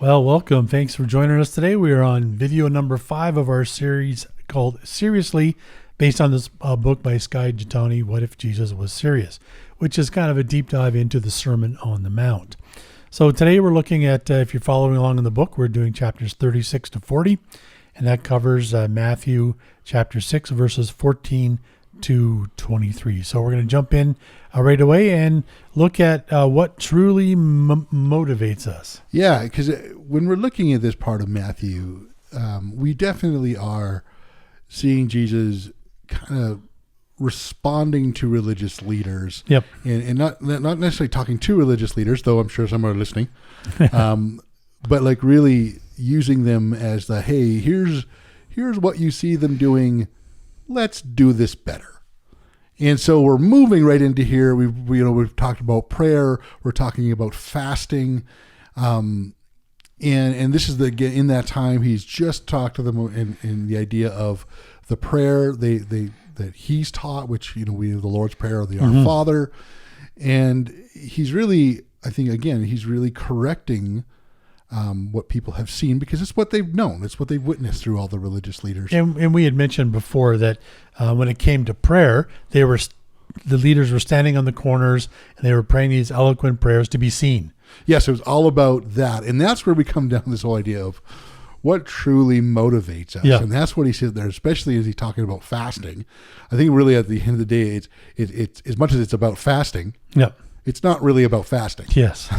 Well, welcome. Thanks for joining us today. We are on video number 5 of our series called Seriously, based on this book by Skye Jethani, What If Jesus Was Serious, which is kind of a deep dive into the Sermon on the Mount. So today we're looking at, if you're following along in the book, we're doing chapters 36 to 40, and that covers Matthew chapter 6, verses 14 to 23. So we're going to jump in right away and look at what truly motivates us. Yeah, because when we're looking at this part of Matthew, we definitely are seeing Jesus kind of responding to religious leaders. Yep. And not necessarily talking to religious leaders, though I'm sure some are listening, but like really using them as the, hey, here's what you see them doing. Let's do this better. And so we're moving right into here. We've talked about prayer. We're talking about fasting. And this is in that time, he's just talked to them in the idea of the prayer that he's taught, which, we have the Lord's Prayer, or the Our Father. And he's really, I think, again, he's really correcting what people have seen, because it's what they've known. It's what they've witnessed through all the religious leaders. And we had mentioned before that when it came to prayer, the leaders were standing on the corners and they were praying these eloquent prayers to be seen. Yes, it was all about that. And that's where we come down to this whole idea of what truly motivates us. Yeah. And that's what he said there, especially as he's talking about fasting. I think really at the end of the day, it's as much as it's about fasting. Yeah. It's not really about fasting. Yes.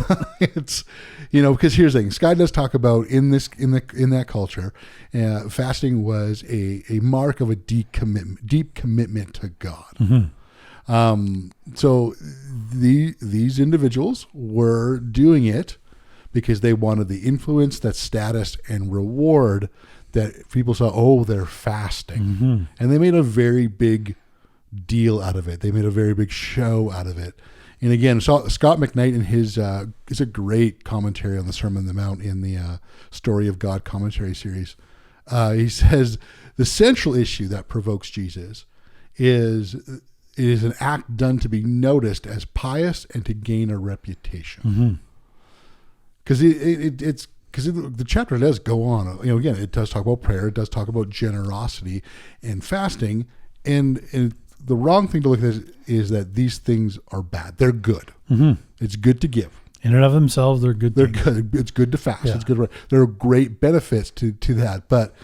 It's, because here's the thing. Skye does talk about in that culture, fasting was a mark of a deep commitment to God. Mm-hmm. So these individuals were doing it because they wanted the influence, that status, and reward that people saw. Oh, they're fasting, and they made a very big deal out of it. They made a very big show out of it. And again, Scott McKnight in his is a great commentary on the Sermon on the Mount in the Story of God commentary series. He says the central issue that provokes Jesus is an act done to be noticed as pious and to gain a reputation. Because the chapter does go on. Again, it does talk about prayer. It does talk about generosity and fasting, and the wrong thing to look at is that these things are bad. They're good. It's good to give. In and of themselves, they're good. They're good. It's good to fast. Yeah. It's good. There are great benefits to that, but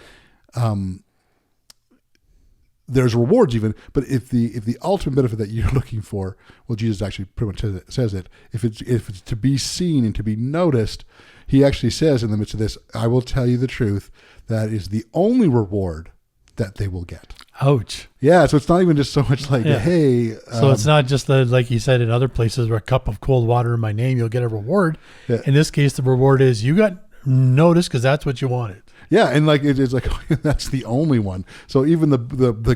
there's rewards even. But if the ultimate benefit that you're looking for, well, Jesus actually pretty much says it. If it's to be seen and to be noticed, he actually says in the midst of this, I will tell you the truth. That is the only reward that they will get. Ouch. Yeah, so it's not even just so much like, hey. So it's not just like you said in other places, where a cup of cold water in my name, you'll get a reward. Yeah. In this case, the reward is you got noticed because that's what you wanted. Yeah, and like it's like that's the only one. So even the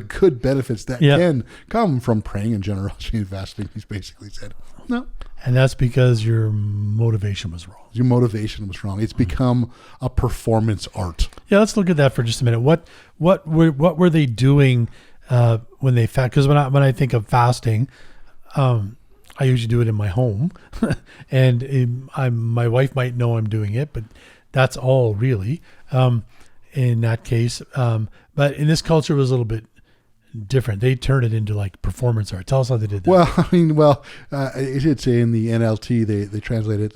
good benefits that can come from praying and generosity and fasting, he's basically said, no. And that's because your motivation was wrong. Your motivation was wrong. It's become a performance art. Yeah, let's look at that for just a minute. What were they doing when they fast? Because when I think of fasting, I usually do it in my home, and my wife might know I'm doing it, but that's all really in that case. But in this culture, it was a little bit different. They turned it into like performance art. Tell us how they did that. Well, it should say in the NLT, they translate it,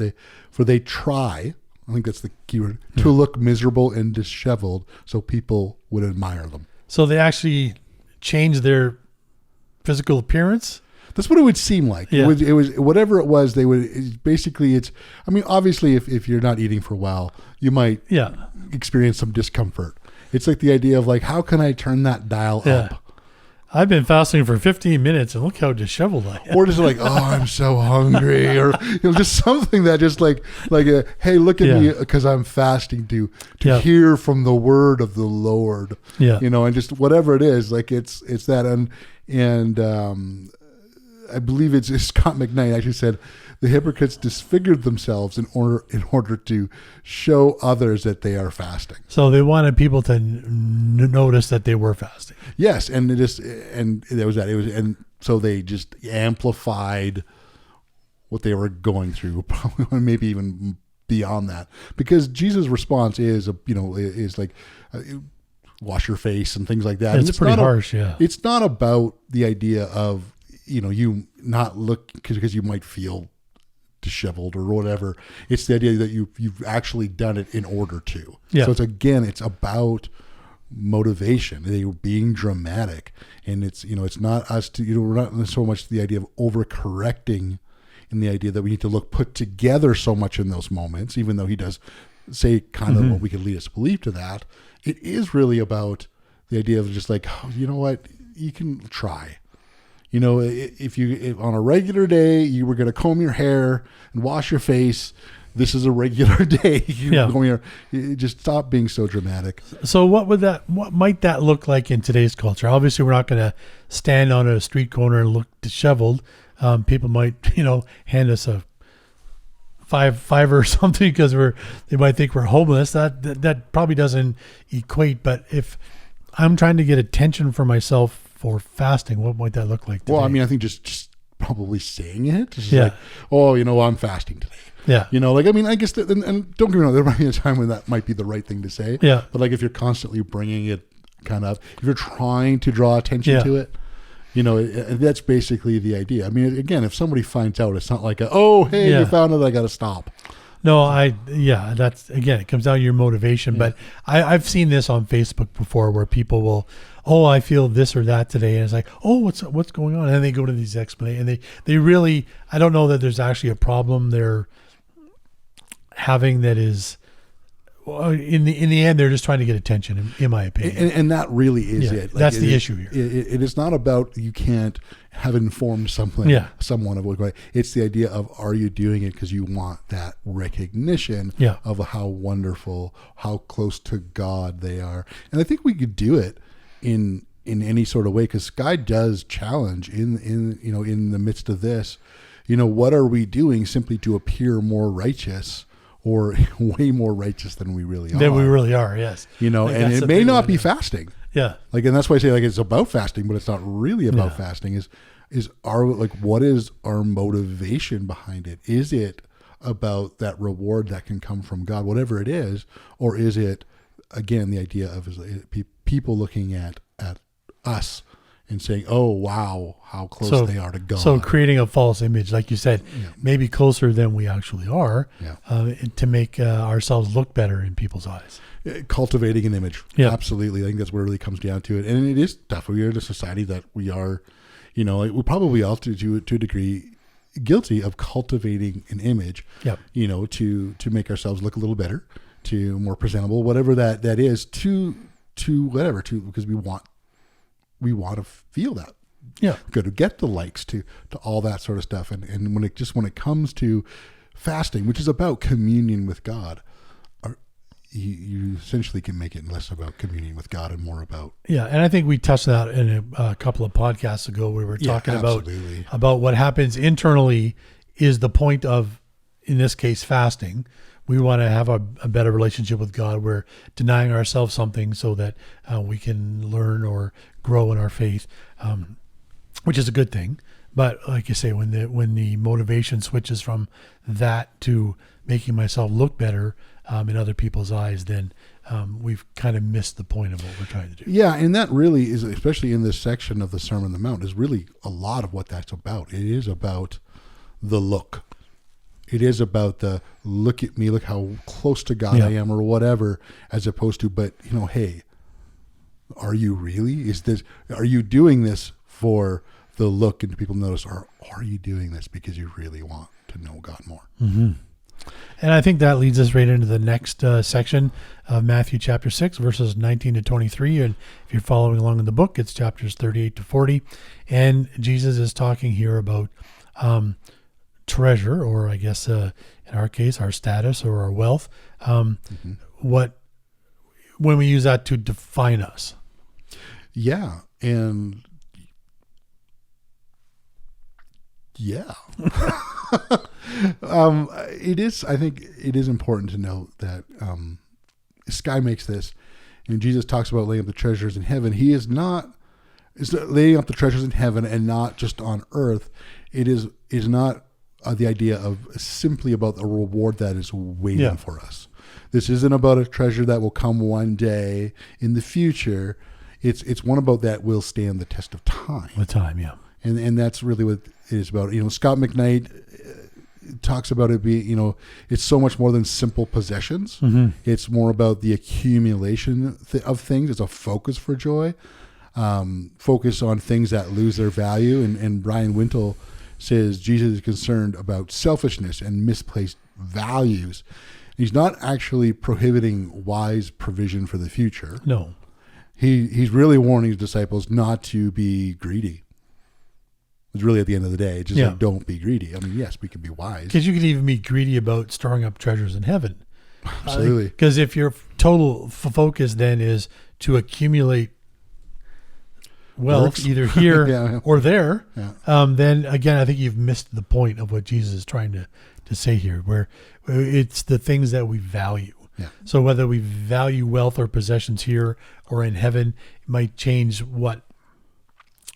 they try, I think that's the keyword, to look miserable and disheveled so people would admire them. So they actually changed their physical appearance? That's what it would seem like. Yeah. It was whatever it was, they would, basically obviously if you're not eating for a while, you might experience some discomfort. It's like the idea of like, how can I turn that dial up? I've been fasting for 15 minutes and look how disheveled I am. Or just like, oh, I'm so hungry, or just something that just like hey, look at me because I'm fasting to hear from the word of the Lord. Yeah. And just whatever it is, like it's that, and I believe it's Scott McKnight actually said the hypocrites disfigured themselves in order to show others that they are fasting. So they wanted people to notice that they were fasting. Yes, and so they just amplified what they were going through, probably maybe even beyond that, because Jesus' response is like wash your face and things like that. It's pretty harsh. Yeah. It's not about the idea of, you not look because you might feel disheveled or whatever. It's the idea that you've actually done it in order to. Yeah. So it's about motivation. They were being dramatic, and it's not us to, we're not so much the idea of overcorrecting in the idea that we need to look put together so much in those moments, even though he does say kind of what we could lead us to believe to that. It is really about the idea of just like, oh, you know what, you can try. If on a regular day you were going to comb your hair and wash your face, this is a regular day. Just stop being so dramatic. So what might that look like in today's culture? Obviously, we're not going to stand on a street corner and look disheveled. People might, hand us a $5 or something because they might think we're homeless. That probably doesn't equate. But if I'm trying to get attention for myself for fasting, what might that look like today? Well, I mean, I think just probably saying it. Just like, oh, I'm fasting today. Yeah. I guess, and don't get me wrong, there might be a time when that might be the right thing to say. Yeah. But like if you're constantly bringing it if you're trying to draw attention to it, that's basically the idea. I mean, again, if somebody finds out, it's not like you found it, I got to stop. No, that's, again, it comes down to your motivation. Yeah. But I've seen this on Facebook before where people will, I feel this or that today. And it's like, what's going on? And then they go to these explanations, and they really, I don't know that there's actually a problem they're having that is, in the end, they're just trying to get attention, in my opinion. And that really is it. That's the issue here. It is not about you can't have informed someone of what. It's the idea of, are you doing it because you want that recognition of how wonderful, how close to God they are. And I think we could do it in any sort of way, because Skye does challenge in the midst of this. What are we doing simply to appear more righteous? Or way more righteous than we really are. Than we really are, yes. And it may not be fasting. Yeah. And that's why I say it's about fasting, but it's not really about fasting. What is our motivation behind it? Is it about that reward that can come from God, whatever it is, or is it, again, the idea of people looking at us and saying, oh, wow, how close they are to God. So creating a false image, like you said, maybe closer than we actually are, to make ourselves look better in people's eyes. Cultivating an image. Yeah. Absolutely. I think that's what it really comes down to it. And it is tough. We are in a society that we are, we probably all to a degree guilty of cultivating an image, to make ourselves look a little better, to more presentable, whatever that is, because we want to feel that. Yeah. Good to get the likes, to all that sort of stuff. And when it comes to fasting, which is about communion with God, you essentially can make it less about communion with God and more about. Yeah. And I think we touched that in a couple of podcasts ago. We were talking about what happens internally is the point of, in this case, fasting. We want to have a better relationship with God. We're denying ourselves something so that we can learn or grow in our faith, which is a good thing. But like you say, when the motivation switches from that to making myself look better in other people's eyes, then we've kind of missed the point of what we're trying to do. Yeah, and that really is, especially in this section of the Sermon on the Mount, is really a lot of what that's about. It is about the look. It is about the look at me, look how close to God I am, or whatever, as opposed to, but hey, are you really? Are you doing this for the look and people notice, or are you doing this because you really want to know God more? Mm-hmm. And I think that leads us right into the next section of Matthew chapter 6, verses 19 to 23. And if you're following along in the book, it's chapters 38 to 40. And Jesus is talking here about treasure, or I guess in our case, our status or our wealth. When we use that to define us. Yeah. And I think it is important to note that Skye makes this, and Jesus talks about laying up the treasures in heaven. He is laying up the treasures in heaven and not just on earth. It is not the idea of simply about the reward that is waiting Yeah. for us. This isn't about a treasure that will come one day in the future. It's one about that will stand the test of time. The time, yeah. And that's really what it is about. Scott McKnight talks about it being, it's so much more than simple possessions. Mm-hmm. It's more about the accumulation of things. It's a focus for joy. Focus on things that lose their value. And Brian Wintle says Jesus is concerned about selfishness and misplaced values. He's not actually prohibiting wise provision for the future. No. He's really warning his disciples not to be greedy. It's really at the end of the day, just Yeah. like, don't be greedy. I mean, yes, we can be wise. Because you could even be greedy about storing up treasures in heaven. Absolutely. Because if your total focus then is to accumulate wealth, Works. either here Yeah. or there, Yeah. then again, I think you've missed the point of what Jesus is trying to say here, where it's the things that we value. Yeah. So whether we value wealth or possessions here or in heaven, it might change what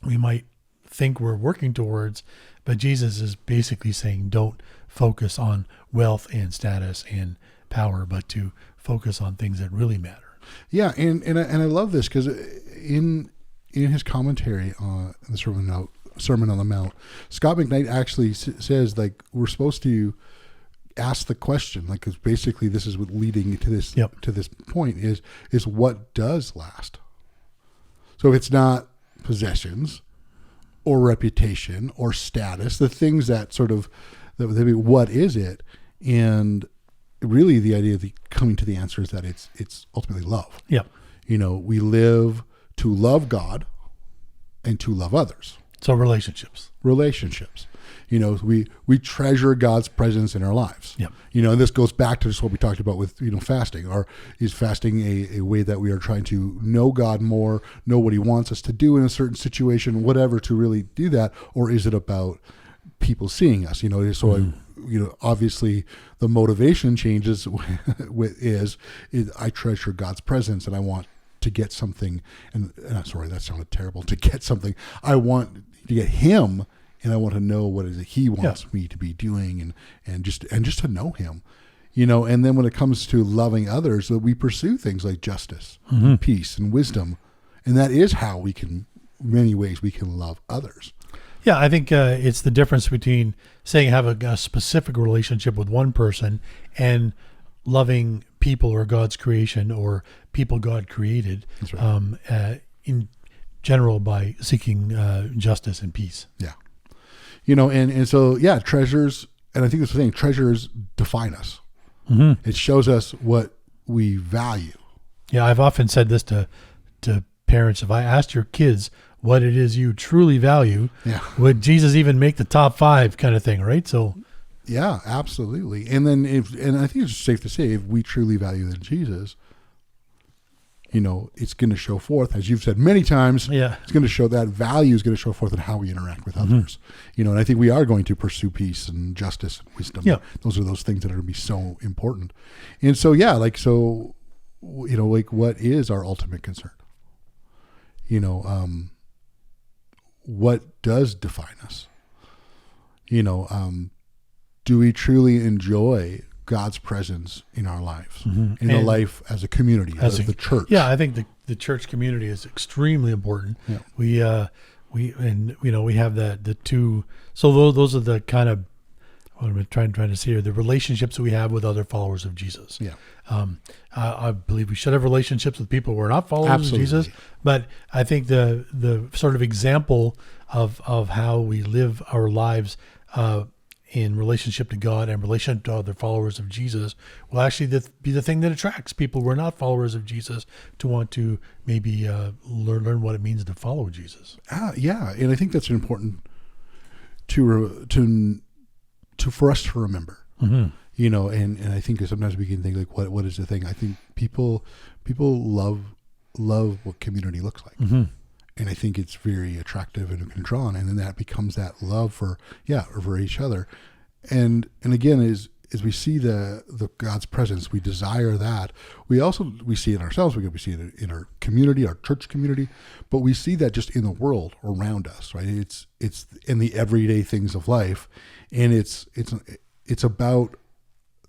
we might think we're working towards. But Jesus is basically saying, don't focus on wealth and status and power, but to focus on things that really matter. Yeah, and I love this because in his commentary on the Sermon on the Mount, Scott McKnight actually says, like, we're supposed to ask the question, like, because basically this is what leading to this to this point is what does last. So if it's not possessions or reputation or status, the things that sort of what is it? And really the idea of coming to the answer is that it's ultimately love. Yeah. We live to love God and to love others. So relationships. We treasure God's presence in our lives. Yep. And this goes back to just what we talked about with, fasting. Or is fasting a way that we are trying to know God more, know what he wants us to do in a certain situation, whatever, to really do that? Or is it about people seeing us? So obviously the motivation changes is I treasure God's presence and I want to get something. And sorry, that sounded terrible. To get something, I want to get him. And I want to know what it is that he wants me to be doing and just to know him, and then when it comes to loving others, we pursue things like justice, and peace and wisdom. And that is how many ways we can love others. Yeah. I think it's the difference between saying have a specific relationship with one person and loving people or God's creation or people God created. That's right. In general by seeking justice and peace. Yeah. And so, yeah, treasures, and I think that's the thing, treasures define us. Mm-hmm. It shows us what we value. Yeah, I've often said this to parents. If I asked your kids what it is you truly value, would Jesus even make the top 5 kind of thing, right? So, yeah, absolutely. And then and I think it's safe to say, if we truly value Jesus, it's going to show forth, as you've said many times. Yeah, it's going to show that value is going to show forth in how we interact with others. And I think we are going to pursue peace and justice and wisdom. Yeah, those are those things that are going to be so important. And so, what is our ultimate concern? What does define us? Do we truly enjoy God's presence in our lives, in a life as a community, as the church? Yeah, I think the church community is extremely important. Yeah. We have the two. So those are the kind of what I'm trying to see here. The relationships that we have with other followers of Jesus. Yeah. I believe we should have relationships with people who are not followers of Jesus. But I think the sort of example of how we live our lives in relationship to God and relationship to other followers of Jesus will actually be the thing that attracts people who are not followers of Jesus to want to maybe learn what it means to follow Jesus. Yeah, and I think that's important for us to remember. Mm-hmm. And I think sometimes we can think like, what is the thing? I think people love what community looks like. Mm-hmm. And I think it's very attractive and drawn, and then that becomes that love for each other, and again we see the God's presence, we desire that. We see it in ourselves. We see it in our community, our church community, but we see that just in the world around us, right? It's in the everyday things of life, and it's about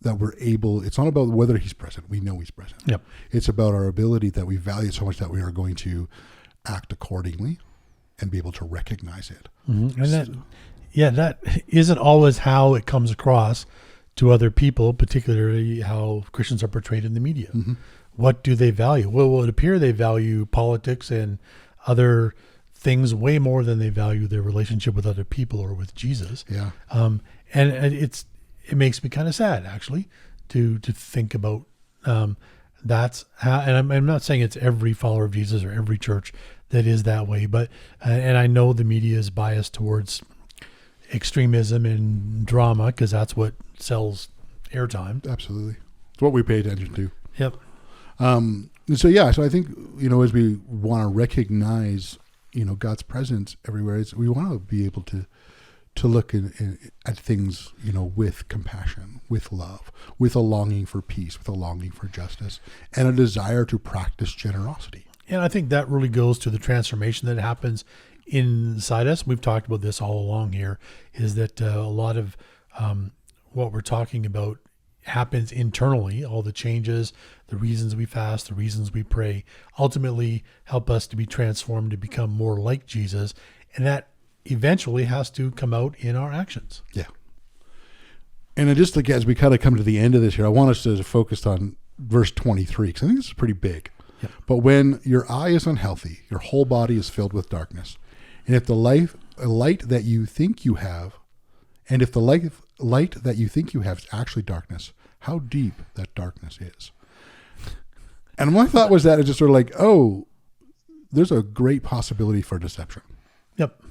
that we're able. It's not about whether he's present. We know he's present. Yep. It's about our ability that we value so much that we are going to act accordingly and be able to recognize it. Mm-hmm. And that isn't always how it comes across to other people, particularly how Christians are portrayed in the media. Mm-hmm. What do they value? Well, it would appear they value politics and other things way more than they value their relationship with other people or with Jesus. Yeah. And it makes me kind of sad, actually, to think about that's how. And I'm not saying it's every follower of Jesus or every church that is that way, but and I know the media is biased towards extremism and drama because that's what sells airtime. Absolutely. It's what we pay attention to. Yep. So I think, as we want to recognize, God's presence everywhere, we want to be able to look at things, with compassion, with love, with a longing for peace, with a longing for justice, and a desire to practice generosity. And I think that really goes to the transformation that happens inside us. We've talked about this all along here, is that a lot of what we're talking about happens internally. All the changes, the reasons we fast, the reasons we pray, ultimately help us to be transformed, to become more like Jesus. And that eventually has to come out in our actions. Yeah. And just like as we kind of come to the end of this here, I want us to focus on verse 23, because I think this is pretty big. Yep. But when your eye is unhealthy, your whole body is filled with darkness. And if the light that you think you have, light that you think you have is actually darkness, how deep that darkness is. And my thought was that it's just sort of like, there's a great possibility for deception. Yep.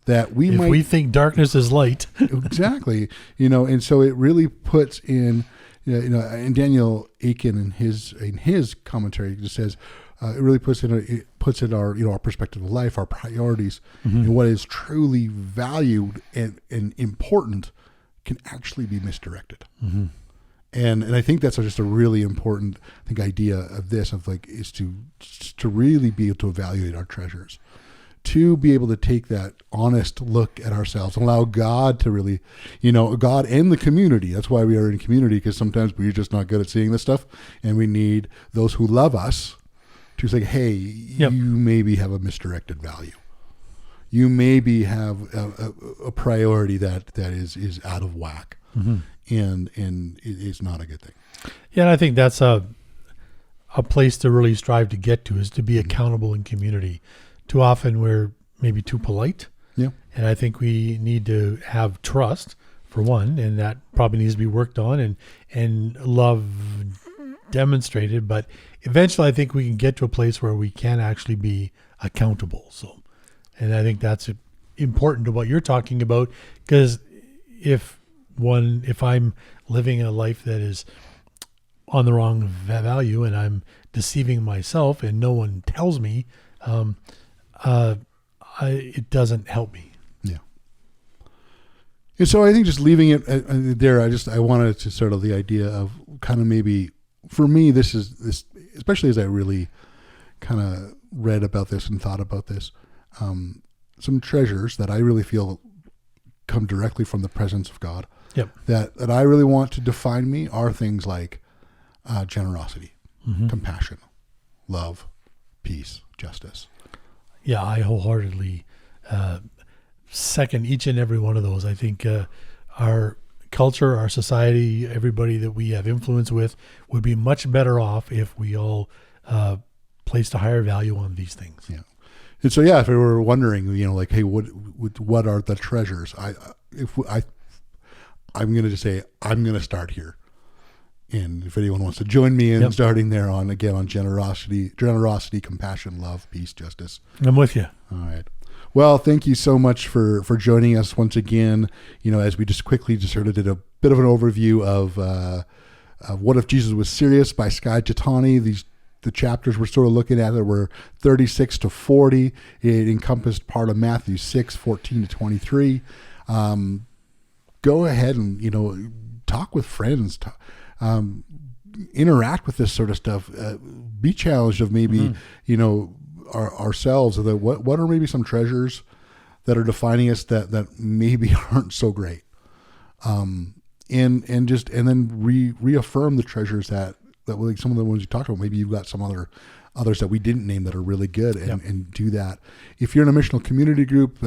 That if we think darkness is light. Exactly. And so it really puts in, and Daniel Aiken in his commentary just says, it really puts in our perspective of life, our priorities, and what is truly valued and important can actually be misdirected. Mm-hmm. And I think that's just a really important, idea of this, is to really be able to evaluate our treasures, to be able to take that honest look at ourselves and allow God to really, God and the community. That's why we are in community, because sometimes we're just not good at seeing this stuff, and we need those who love us to say, hey, Yep. You maybe have a misdirected value. You maybe have a priority that is out of whack, and it is not a good thing. Yeah, and I think that's a place to really strive to get to, is to be accountable in community. Too often we're maybe too polite. Yeah. And I think we need to have trust, for one, and that probably needs to be worked on, and love demonstrated. But eventually I think we can get to a place where we can actually be accountable. So, and I think that's important to what you're talking about, because if I'm living a life that is on the wrong value and I'm deceiving myself and no one tells me, it doesn't help me. Yeah. And so I think just leaving it there, I wanted to sort of the idea of kind of maybe, for me, this, especially as I really kind of read about this and thought about this, some treasures that I really feel come directly from the presence of God. Yep. That I really want to define me are things like generosity, compassion, love, peace, justice. Yeah, I wholeheartedly second each and every one of those. I think our culture, our society, everybody that we have influence with would be much better off if we all placed a higher value on these things. Yeah. And so, if we were wondering, hey, what are the treasures? I'm going to just say, I'm going to start here. And if anyone wants to join me in starting there on generosity, compassion, love, peace, justice. I'm with you. All right. Well, thank you so much for joining us once again. As we just quickly sort of did a bit of an overview of What If Jesus Was Serious by Skye Jethani. The chapters we're sort of looking at were 36 to 40. It encompassed part of Matthew 6, 14 to 23. Go ahead and, talk with friends, interact with this sort of stuff, be challenged of maybe, ourselves, or what are maybe some treasures that are defining us that maybe aren't so great. And then reaffirm the treasures that like some of the ones you talked about. Maybe you've got some others that we didn't name that are really good, and do that. If you're in a missional community group,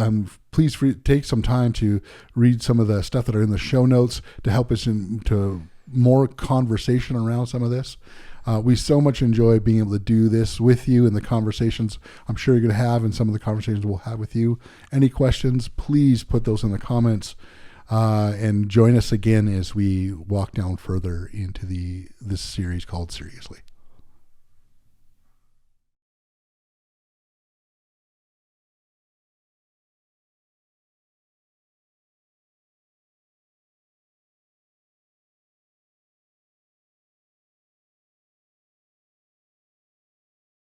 please take some time to read some of the stuff that are in the show notes to help us into more conversation around some of this. We so much enjoy being able to do this with you, and the conversations I'm sure you're going to have, and some of the conversations we'll have with you. Any questions, please put those in the comments, and join us again as we walk down further into this series called Seriously.